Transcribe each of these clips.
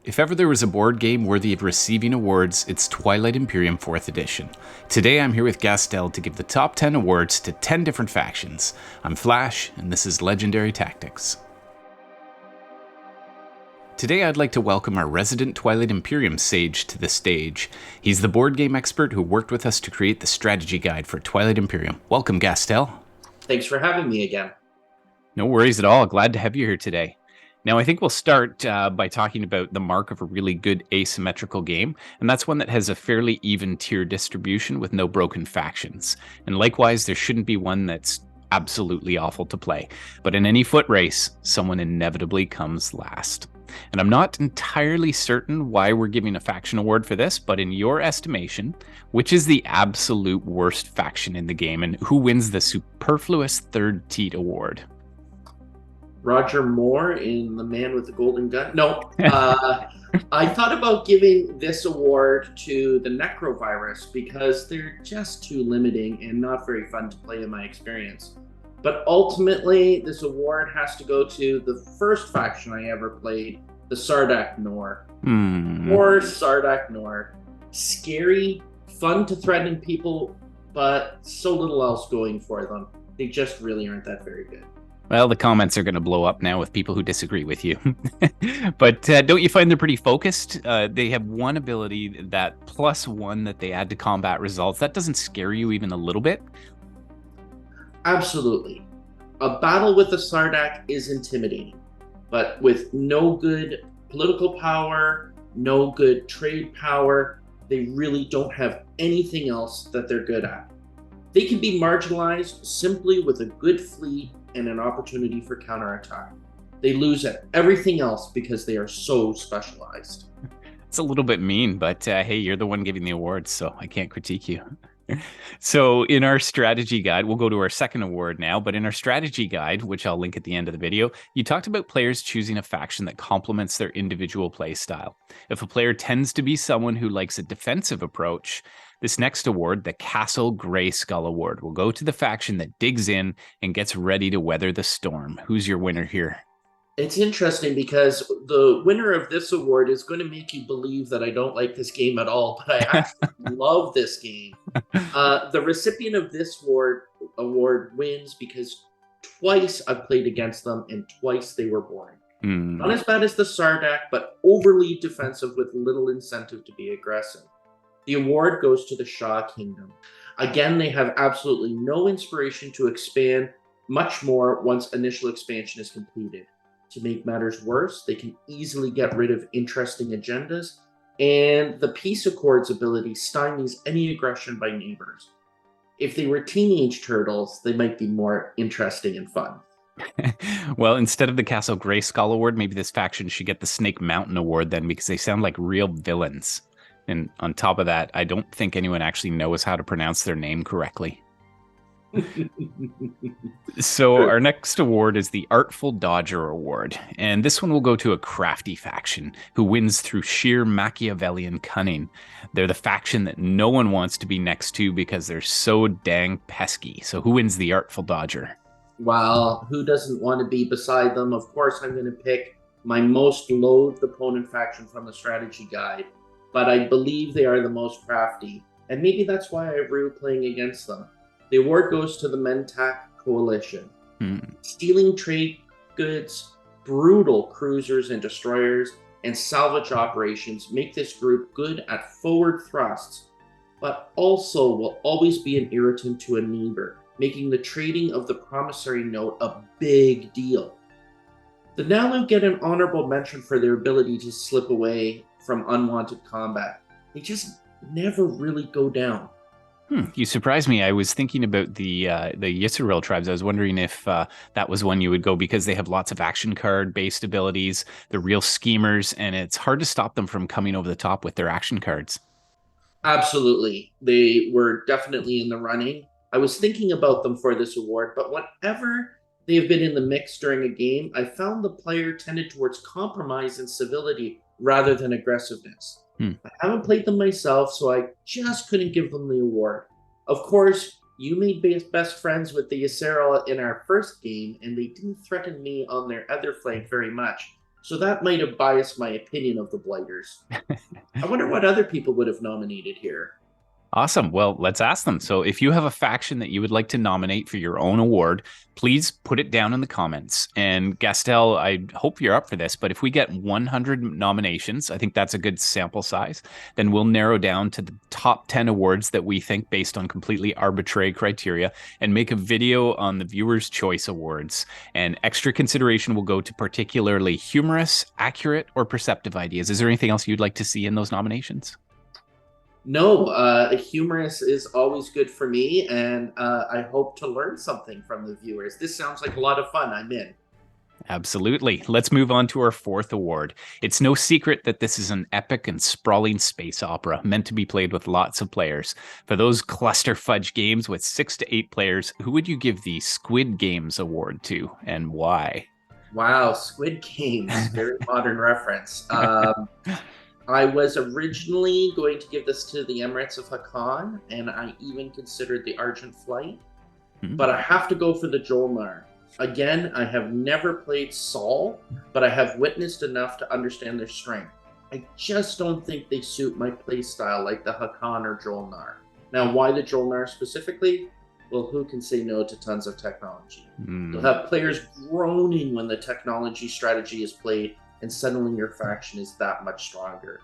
If ever there was a board game worthy of receiving awards, it's Twilight Imperium 4th Edition. Today I'm here with Gastel to give the top 10 awards to 10 different factions. I'm Flash, and this is Legendary Tactics. Today I'd like to welcome our resident Twilight Imperium sage to the stage. He's the board game expert who worked with us to create the strategy guide for Twilight Imperium. Welcome, Gastel. Thanks for having me again. No worries at all. Glad to have you here today. Now, I think we'll start by talking about the mark of a really good asymmetrical game, and that's one that has a fairly even tier distribution with no broken factions. And likewise, there shouldn't be one that's absolutely awful to play. But in any foot race, someone inevitably comes last. And I'm not entirely certain why we're giving a faction award for this, but in your estimation, which is the absolute worst faction in the game, and who wins the Superfluous third Teat Award? Roger Moore in The Man with the Golden Gun? No. I thought about giving this award to the Necrovirus because they're just too limiting and not very fun to play in my experience. But ultimately, this award has to go to the first faction I ever played, the Sardak Nor. Or Sardak Nor. Scary, fun to threaten people, but so little else going for them. They just really aren't that very good. Well, the comments are going to blow up now with people who disagree with you. But don't you find they're pretty focused? They have one ability, that +1 that they add to combat results. That doesn't scare you even a little bit? Absolutely. A battle with the Sardak is intimidating, but with no good political power, no good trade power, they really don't have anything else that they're good at. They can be marginalized simply with a good fleet and an opportunity for counterattack. They lose at everything else because they are so specialized. It's a little bit mean, but hey, you're the one giving the awards, so I can't critique you. So in our strategy guide, we'll go to our second award now, but in our strategy guide, which I'll link at the end of the video, you talked about players choosing a faction that complements their individual play style. If a player tends to be someone who likes a defensive approach, this next award, the Grayskull Award, will go to the faction that digs in and gets ready to weather the storm. Who's your winner here? It's interesting because the winner of this award is going to make you believe that I don't like this game at all, but I actually love this game. The recipient of this award wins because twice I've played against them and twice they were boring. Not as bad as the Sardak, but overly defensive with little incentive to be aggressive. The award goes to the Shah Kingdom. Again, they have absolutely no inspiration to expand much more once initial expansion is completed. To make matters worse, they can easily get rid of interesting agendas, and the Peace Accords ability stymies any aggression by neighbors. If they were teenage turtles, they might be more interesting and fun. Well, instead of the Grayskull Award, maybe this faction should get the Snake Mountain Award then, because they sound like real villains. And on top of that, I don't think anyone actually knows how to pronounce their name correctly. So our next award is the Artful Dodger Award, and this one will go to a crafty faction who wins through sheer Machiavellian cunning. They're the faction that no one wants to be next to because they're so dang pesky. So who wins the Artful Dodger? Well, who doesn't want to be beside them? Of course, I'm going to pick my most loathed opponent faction from the strategy guide, but I believe they are the most crafty, and maybe that's why I rue playing against them. The award goes to the Mentak Coalition. Stealing trade goods, brutal cruisers and destroyers, and salvage operations make this group good at forward thrusts, but also will always be an irritant to a neighbor, making the trading of the promissory note a big deal. The Nalu get an honorable mention for their ability to slip away from unwanted combat. They just never really go down. You surprised me. I was thinking about the Yisrael tribes. I was wondering if that was one you would go, because they have lots of action card-based abilities. They're real schemers, and it's hard to stop them from coming over the top with their action cards. Absolutely. They were definitely in the running. I was thinking about them for this award, but whenever they have been in the mix during a game, I found the player tended towards compromise and civility rather than aggressiveness. I haven't played them myself, so I just couldn't give them the award. Of course, you made best friends with the Yisrael in our first game, and they didn't threaten me on their other flank very much. So that might have biased my opinion of the Blighters. I wonder what other people would have nominated here. Awesome. Well, let's ask them. So, if you have a faction that you would like to nominate for your own award, please put it down in the comments. And Gastel, I hope you're up for this, but if we get 100 nominations, I think that's a good sample size, then we'll narrow down to the top 10 awards that we think based on completely arbitrary criteria and make a video on the Viewers' Choice Awards. And extra consideration will go to particularly humorous, accurate, or perceptive ideas. Is there anything else you'd like to see in those nominations? No, humorous is always good for me, and I hope to learn something from the viewers. This sounds like a lot of fun. I'm in. Absolutely. Let's move on to our fourth award. It's no secret that this is an epic and sprawling space opera meant to be played with lots of players. For those cluster fudge games with 6 to 8 players, who would you give the Squid Games Award to, and why? Wow, Squid Games, very modern reference. I was originally going to give this to the Emirates of Hakan, and I even considered the Argent Flight, but I have to go for the jol-nar. Again, I have never played Sol, but I have witnessed enough to understand their strength. I just don't think they suit my playstyle like the Hakan or jol-nar. Now, why the jol-nar specifically? Well, who can say no to tons of technology? You'll have players groaning when the technology strategy is played, and suddenly your faction is that much stronger.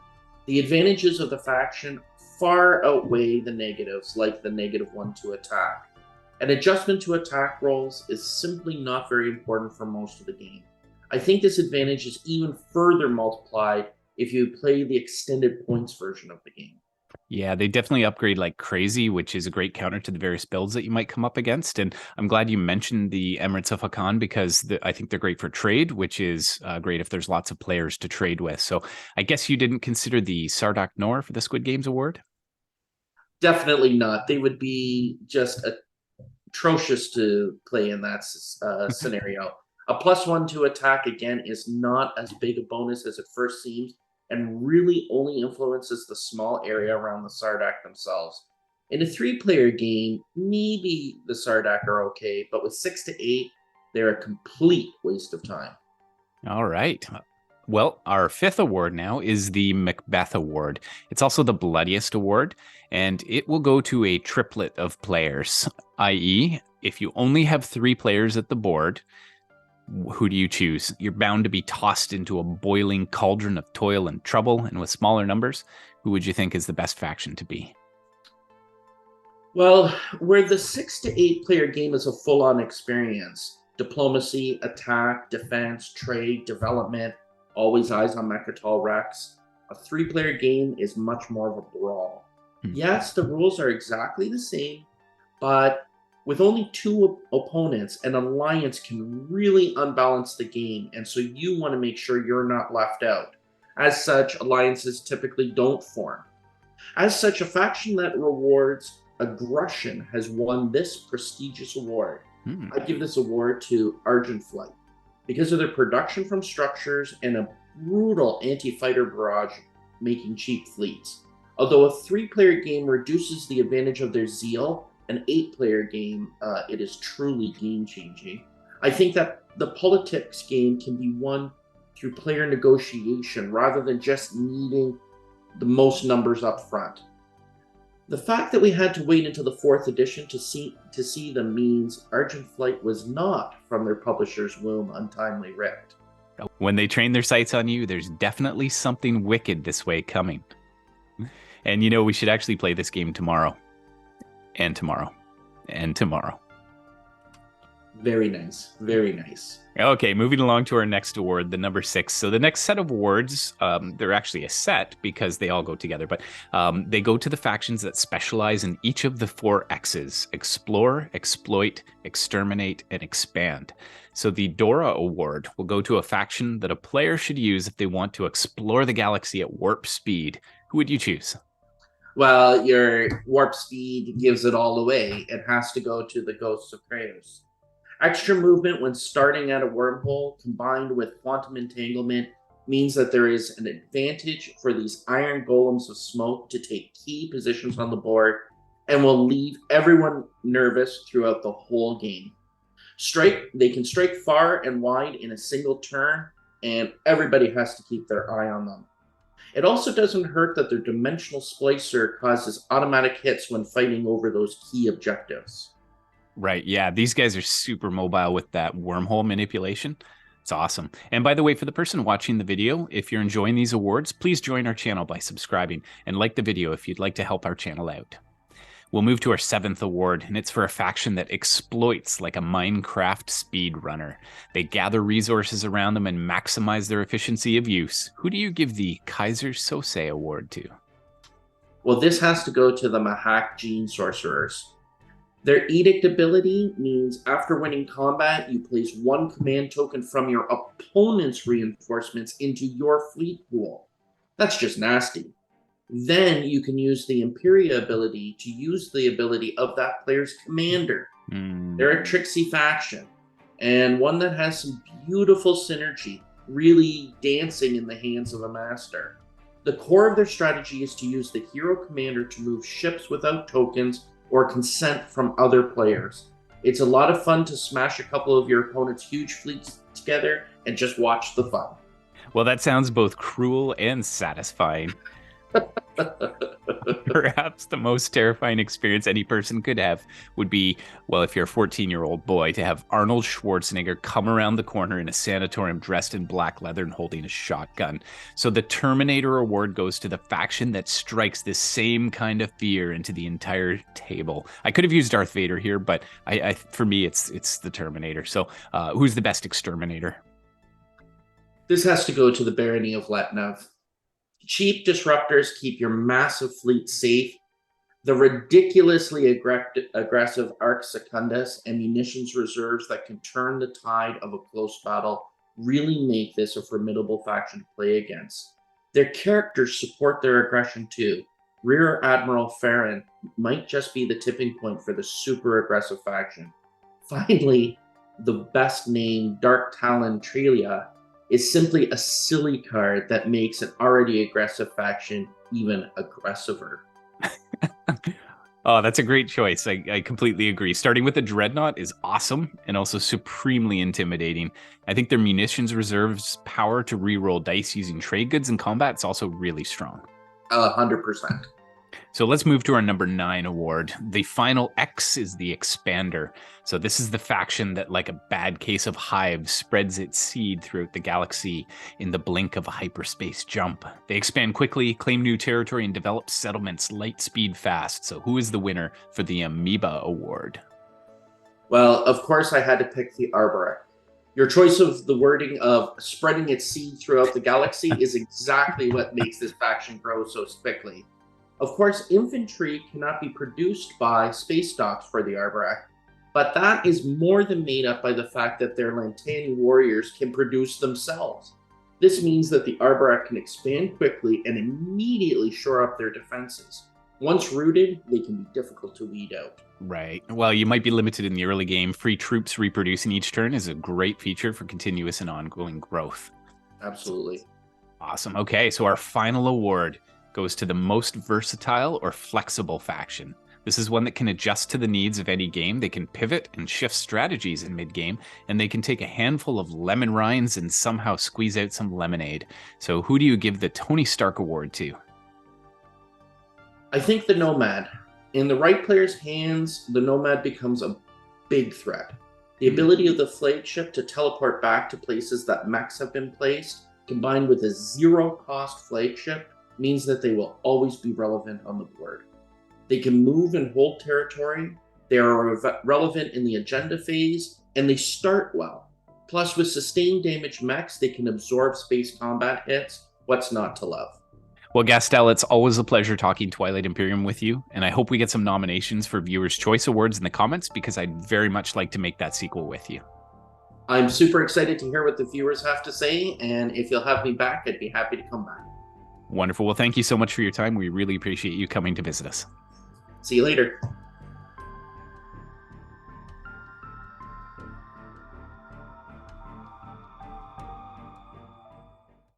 The advantages of the faction far outweigh the negatives, like the -1 to attack. An adjustment to attack rolls is simply not very important for most of the game. I think this advantage is even further multiplied if you play the extended points version of the game. Yeah, they definitely upgrade like crazy, which is a great counter to the various builds that you might come up against. And I'm glad you mentioned the Emirates of Hakan because I think they're great for trade, which is great if there's lots of players to trade with. So I guess you didn't consider the Sardak Nor for the Squid Games Award? Definitely not. They would be just atrocious to play in that scenario. A +1 to attack, again, is not as big a bonus as it first seems, and really only influences the small area around the Sardak themselves. In a 3-player game, maybe the Sardak are okay, but with 6 to 8, they're a complete waste of time. All right. Well, our fifth award now is the Macbeth Award. It's also the bloodiest award, and it will go to a triplet of players, i.e., if you only have 3 players at the board, who do you choose? You're bound to be tossed into a boiling cauldron of toil and trouble, and with smaller numbers, who would you think is the best faction to be? Well, where the 6 to 8 player game is a full-on experience, diplomacy, attack, defense, trade, development, always eyes on Mechatol Rex, a 3-player game is much more of a brawl. Yes, the rules are exactly the same, but with only 2 opponents, an alliance can really unbalance the game, and so you want to make sure you're not left out. As such, alliances typically don't form. As such, a faction that rewards aggression has won this prestigious award. I give this award to Argent Flight because of their production from structures and a brutal anti-fighter barrage making cheap fleets. Although a 3-player game reduces the advantage of their zeal, an 8-player game, it is truly game-changing. I think that the politics game can be won through player negotiation rather than just needing the most numbers up front. The fact that we had to wait until the 4th edition to see them means Argent Flight was not from their publisher's womb untimely ripped. When they train their sights on you, there's definitely something wicked this way coming. And we should actually play this game tomorrow. And tomorrow. And tomorrow. Very nice. Very nice. Okay, moving along to our next award, the number 6. So the next set of awards, they're actually a set because they all go together, but they go to the factions that specialize in each of the 4 X's: explore, exploit, exterminate, and expand. So the Dora Award will go to a faction that a player should use if they want to explore the galaxy at warp speed. Who would you choose? Well, your warp speed gives it all away. It has to go to the Ghosts of Kratos. Extra movement when starting at a wormhole combined with quantum entanglement means that there is an advantage for these iron golems of smoke to take key positions on the board and will leave everyone nervous throughout the whole game. They can strike far and wide in a single turn, and everybody has to keep their eye on them. It also doesn't hurt that their dimensional splicer causes automatic hits when fighting over those key objectives. Right. Yeah. These guys are super mobile with that wormhole manipulation. It's awesome. And by the way, for the person watching the video, if you're enjoying these awards, please join our channel by subscribing and like the video if you'd like to help our channel out. We'll move to our 7th award, and it's for a faction that exploits like a Minecraft speedrunner. They gather resources around them and maximize their efficiency of use. Who do you give the Kaiser Soze Award to? Well, this has to go to the Mahak Gene Sorcerers. Their Edict ability means after winning combat, you place 1 command token from your opponent's reinforcements into your fleet pool. That's just nasty. Then you can use the Imperia ability to use the ability of that player's commander. They're a tricksy faction, and one that has some beautiful synergy, really dancing in the hands of a master. The core of their strategy is to use the hero commander to move ships without tokens or consent from other players. It's a lot of fun to smash a couple of your opponent's huge fleets together and just watch the fun. Well, that sounds both cruel and satisfying. Perhaps the most terrifying experience any person could have would be, well, if you're a 14-year-old boy, to have Arnold Schwarzenegger come around the corner in a sanatorium dressed in black leather and holding a shotgun. So the Terminator Award goes to the faction that strikes this same kind of fear into the entire table. I could have used Darth Vader here, but for me, it's the Terminator. So who's the best exterminator? This has to go to the Barony of Letnev. Cheap disruptors keep your massive fleet safe. The ridiculously aggressive Arc Secundus and munitions reserves that can turn the tide of a close battle really make this a formidable faction to play against. Their characters support their aggression too. Rear Admiral Farron might just be the tipping point for the super aggressive faction. Finally, the best name, Dark Talon Trelia, is simply a silly card that makes an already aggressive faction even aggressiver. Oh, that's a great choice. I completely agree. Starting with the Dreadnought is awesome and also supremely intimidating. I think their munitions reserves power to reroll dice using trade goods in combat is also really strong. 100%. So let's move to our number 9 award. The final X is the Expander. So this is the faction that, like a bad case of hive, spreads its seed throughout the galaxy in the blink of a hyperspace jump. They expand quickly, claim new territory, and develop settlements light speed fast. So who is the winner for the Amoeba Award? Well, of course I had to pick the Arborec. Your choice of the wording of spreading its seed throughout the galaxy is exactly what makes this faction grow so quickly. Of course, infantry cannot be produced by space docks for the Arborec, but that is more than made up by the fact that their Lantani warriors can produce themselves. This means that the Arborec can expand quickly and immediately shore up their defenses. Once rooted, they can be difficult to weed out. Right. Well, you might be limited in the early game. Free troops reproducing each turn is a great feature for continuous and ongoing growth. Absolutely. Awesome. Okay, so our final award goes to the most versatile or flexible faction. This is one that can adjust to the needs of any game. They can pivot and shift strategies in mid-game, and they can take a handful of lemon rinds and somehow squeeze out some lemonade. So who do you give the Tony Stark Award to? I think the Nomad. In the right player's hands, the Nomad becomes a big threat. The ability of the flagship to teleport back to places that mechs have been placed, combined with a zero-cost flagship, means that they will always be relevant on the board. They can move and hold territory, they are relevant in the agenda phase, and they start well. Plus, with sustained damage mechs, they can absorb space combat hits. What's not to love? Well, Gastel, it's always a pleasure talking Twilight Imperium with you, and I hope we get some nominations for Viewers' Choice Awards in the comments, because I'd very much like to make that sequel with you. I'm super excited to hear what the viewers have to say, and if you'll have me back, I'd be happy to come back. Wonderful. Well, thank you so much for your time. We really appreciate you coming to visit us. See you later.